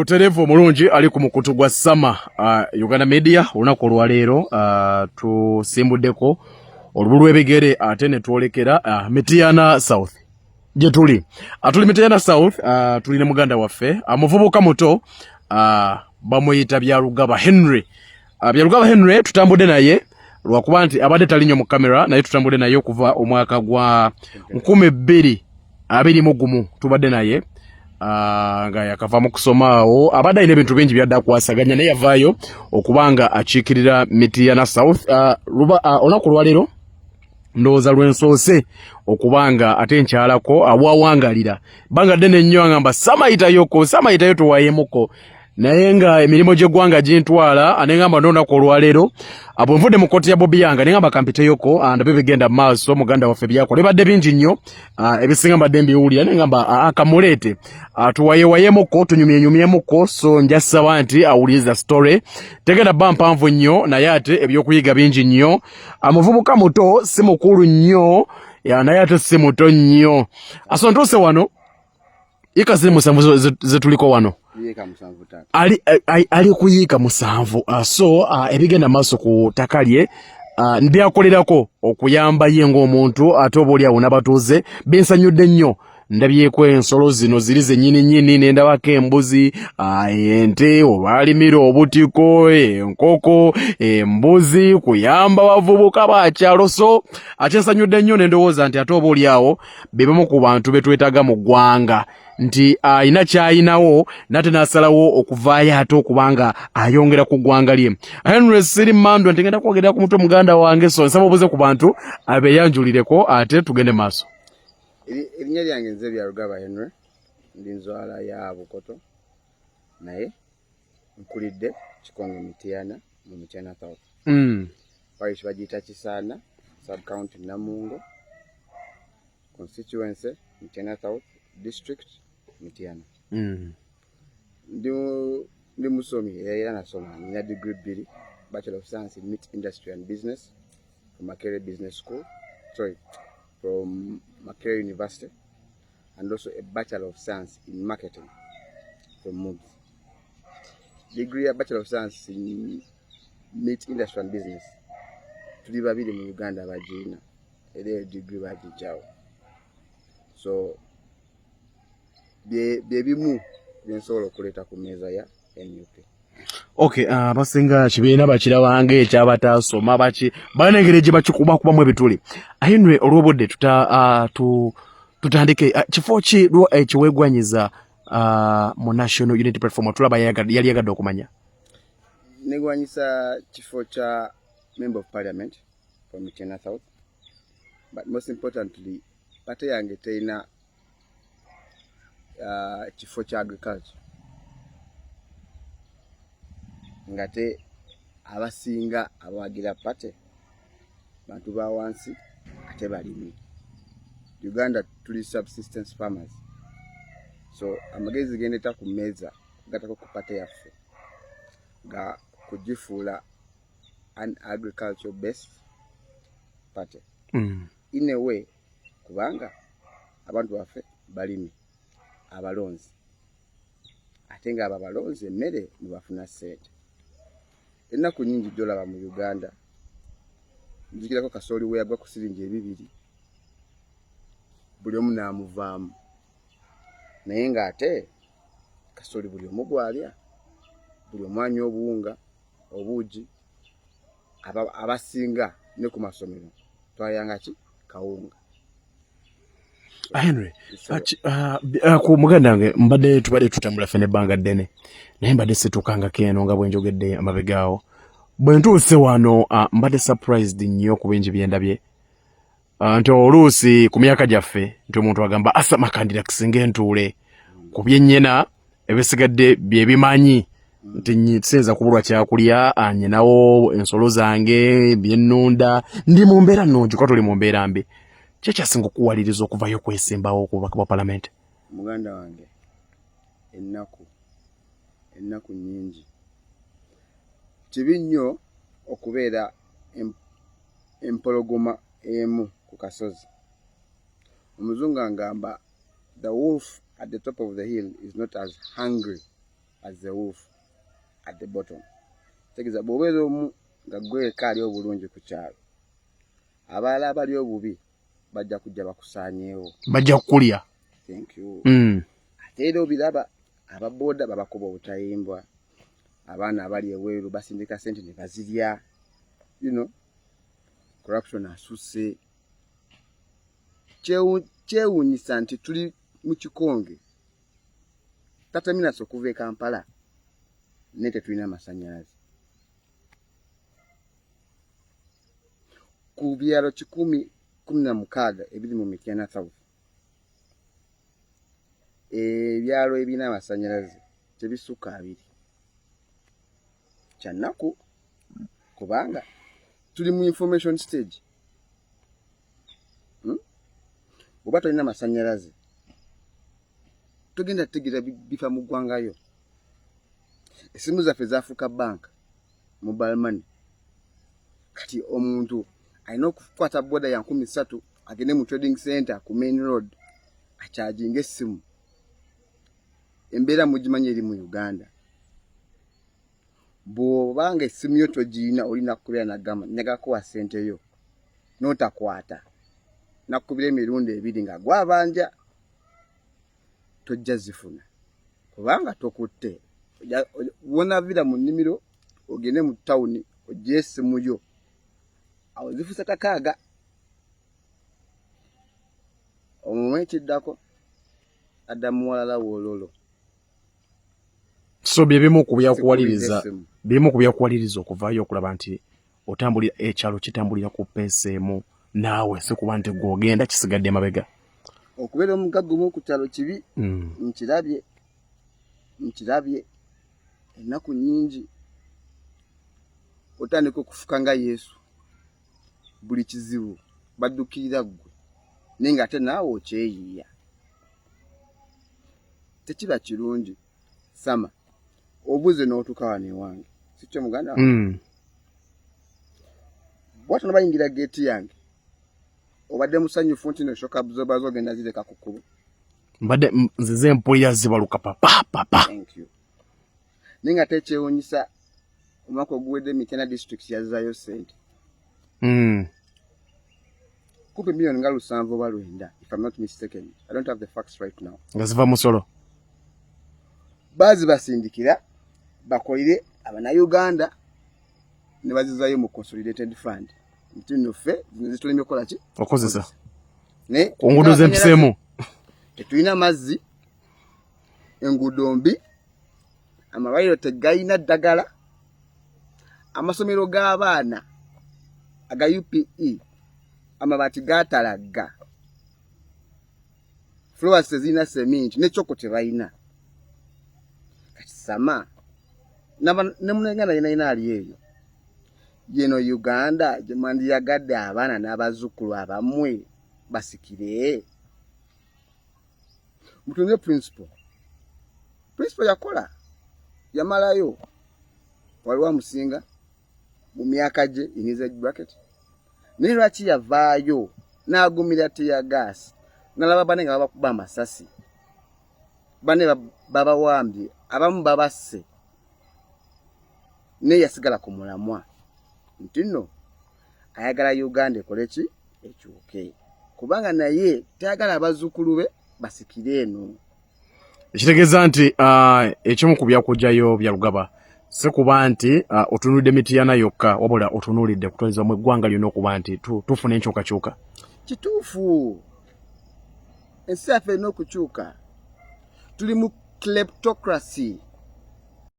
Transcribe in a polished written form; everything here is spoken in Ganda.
Tuterevu mulungi ali ku mukutu gwa Sama Uganda Media olunaku olwaleero tusimbuddeko olubulu lw'ebigere ate ne twolekera Mityana South gye tuli. Tuli Mityana South, tuli ne muganda waffe muvubuka muto bamuyita Byalugaba Henry. Byalugaba Henry tutambudde naye lwakuba nti abadde talinnyo mu kamera, naye tutambudde naye okuva omwaka gwa 2021 tubadde naye. Nga yakava mu kusoma awo abadde alina ebintu bingi byadde akwasaganya naye yavaayo okubanga akiikirira Mityana South. Olunaku lwaleero ndowooza lwensoose okubanga ate nkyalako awawangalira banga ddene nnyo agamba samayitayo tuwayemuko naye nga emirimu gy'eggwanga gintwala anengamba n'olunaku olwaleero bwe nvudde mu kkooti ya Bobi Yanga nengamba kampiteyoko ndabe bigenda mu maaso muganda waffe byakola ebadde bingi nnyo ebisinga mbadde mbiwulira nengamba kamuleete tuwayewayemuko tunyumyenyumyemuko so njasaba nti awuliriza story tegenda bba mpanvu nnyo naye ate ebyokuyiga bingi nnyo. Muvubuka muto si mukulu nnyo naye ate si muto nnyo. Ntuuse wano yika ziri musanvu zetuliko wano ali kuyiika musanvu so ebigenda maaso ku ttaka lye ndyakolerako okuyamba ye ng'omuntu ate oba oli awo n'abatuuze bensanyudde nnyo. Ndabyeko ensolo zino ziri zennyini nendabako embuzi ente obalimira obutiko enkoko embuzi kuyamba bavubuka bakyalo so akyensanyudde nnyo nendowooza nti ate oba oli awo bebamu ku bantu betwetaaga mu ggwanga nti ayina kyayinawo nate n'asalawo okuvaayo ate okubanga ayongera ku ggwanga lye. Henry siri mandwa nti ngenda kwogerera ku mutwe muganda wange so nsaba obuze ku bantu abeeyanjulireko ate tugende maaso. Erinnya lyange nze Byalugaba Henry ndi nzwala ya Bukoto naye nkulidde Kikonge Mityana mu Mityana South. Parish bagiyita Kisaana, Sub-County Namungo, Constituency Mityana South, District Mityana. Ndi musomi era nasoma nina degree 2, Bachelor of Science in Meat Industry and Business from Makerere Business School. From Makerere University, and also a Bachelor of Science in Marketing from MUBS. Degree a Bachelor of Science in Meat Industry and Business. Tuli babiri mu Uganda bagina era degree bagijawo. So byebimu byensobola okuleeta ku mmeeza ya NUP. Okay, abasinga kibiina bakirawange ekyabatasoma banengere gye bakikubakubamu ebituli. Henry olwobodde tutandike kifo ki ekiweegwanyiza mu National Unity Platform tulaba yali yagadde okumanya? Negwanyisa kifo kya Member of Parliament from Mityana South, but most importantly pate yange teina kifo kya agriculture. Ngate abasinga abawagira pate bantu ba wansi ate balimi. Uganda tuli subsistence farmers, so amagezi gendeta ku mmeeza gatako ku pate yaffe ga kujifuula an agricultural based pate. In a way kubanga abantu baffe balimi abalonzi ate nga abalonzi emmere mubafuna ssente. Ennaku nyingi gyolaba mu Uganda njikirako kasooli we yagwa ku siringi 2 buli omu n'amuvaamu naye ng'ate kasooli buli omu gwalya, buli omu anywa obuwunga obuugi abasinga ne ku masomero twayanga ki kawunga. Henry ku muganda wange mbadde tubadde tutambula ffe n'ebbanga ddene naye mbadde situukangako eno nga bwe njogedde amabegaawo bwe ntuuse wano mbadde surprised nnyo ku bingi bye ndabye nti oluusi ku myaka gyaffe nti omuntu agamba asama kandira kisinga entuule ku byennyena ebisigadde bye bimanyi nti nsinza kubulwa kyakulya nyinawo ensolo zange byennunda ndi mu mbeera nnungi kwa tuli mu mbeera mbi. Kyasinga okuwaliriza okuvayo kwesimbawo okubaka bwa Parliament? Muganda wange ennaku nyingi kibi nnyo okubeera empologoma emu ku kasozi. Omuzungu angamba the wolf at the top of the hill is not as hungry as the wolf at the bottom. Tegeza bw'obeera omu nga ggwe eka ali obulungi ku kyalo, abalala abali obubi bajja kujja bakusaanyeewo, bajja kukulya. Thank you. Ate era obiraba ababooda babakuba obutayimbwa, abaana abali eweeru basindika ssente ne bazirya, corruption asusse. Kyewuunyisa nti tuli mu kikonge 30 minutes okuva e Kampala naye tetulina masannyalaze. Ku byalo 116 ebiri mu Mityana South, ebyalo ebirina amasannyalaze tebisukka 2. Kyannaku kubanga tuli mu information stage. Bw'oba tolina masannyalaze togenda tegeera bifa mu ggwangayo. Essimu zaffe zaafuuka banka, mobile money. Kati omuntu alina okukwata boda ya 13 agende mu trading center ku main road akyajinga essimu. Embeera mugimanyi eri mu Uganda. Bw'obanga essimu yo togiyina olina kubeera nagamba nyagakuwa ssente yo n'otakwata, nakubira emirundi 2 nga gwabanja tojja zifuna kubanga tokutte. Wonavira mu nnimiro ogende mu tawuni ogye essimu yo, awo zifusa takaaga. Omumwe ekiddako adda muwalala w'ololo. So bimu ku byakuwaliriza okuvaayo okulaba nti otambulira ekyalo kitambulira ku peesemu naawe si kuba nti gw'ogenda kisigadde mabega. Okubeera omugagga omu ku kyalo kibi. Nkirabye ennaku nnyingi otandika okufuka nga Yesu, buli kizibu baddukirira ggwe naye ng'ate naawe okyeyiiya. Tekiba kirungi sama obuze n'otuuka wano ewange, si kyo muganda wange? Bw'atyo n'abayingira geeti yange obadde musanyufu nti no shock absorbers ogenda zireka ku kkubo? Mbadde nzize mpulira zibaluka papa. Thank you. Naye nga tekyewuunyisa omwaka oguwedde Mityana district yazaayo ssente. Kumpi million nga 7 oba 9, if I'm not mistaken. I don't have the facts right now. Nga ziva musolo. Bazibasindikira bakolire Abannayuganda ne bazizaayo mu consolidated fund. Nti nno ffe zino zitulemye okukola ki? Okozesa. Enguudo z'empiseemu. Tetulina mazzi, enguudo mbi, amalwaliro tegayina ddagala, amasomero g'abaana aga UPE amabaati gaatalagga, flowers tezirina seminti n'ekyoko tebalina. Kati sama ne munaganda yenayina ali eyo yeno Uganda gye mwandiyagadde abaana n'abazzukulu abamwe basikire. Mutunze principal yakola yamalayo waliwo amusinga mu myaka gye iniza bracket, naye lwaki yavaayo n'agumira teya gas n'alaba bane nga babakuba amasasi, bane babawambye, abamu babasse, naye yasigala ku mulamwa nti nno ayagala Uganda ekole ki? Ekyuke, kubanga naye tayagala abazzukulu be basikire eno. Ekitegeeza nti ekimu ku byakujjayo bya Lugaba si kuba nti otunulidde Mityana yokka, wabula otunulidde kutwaliza mu eggwanga lyonna okuba nti tufuna enkyukakyuka. Kituufu, ensi yaffe erina okukyuka. Tuli mu kleptocracy.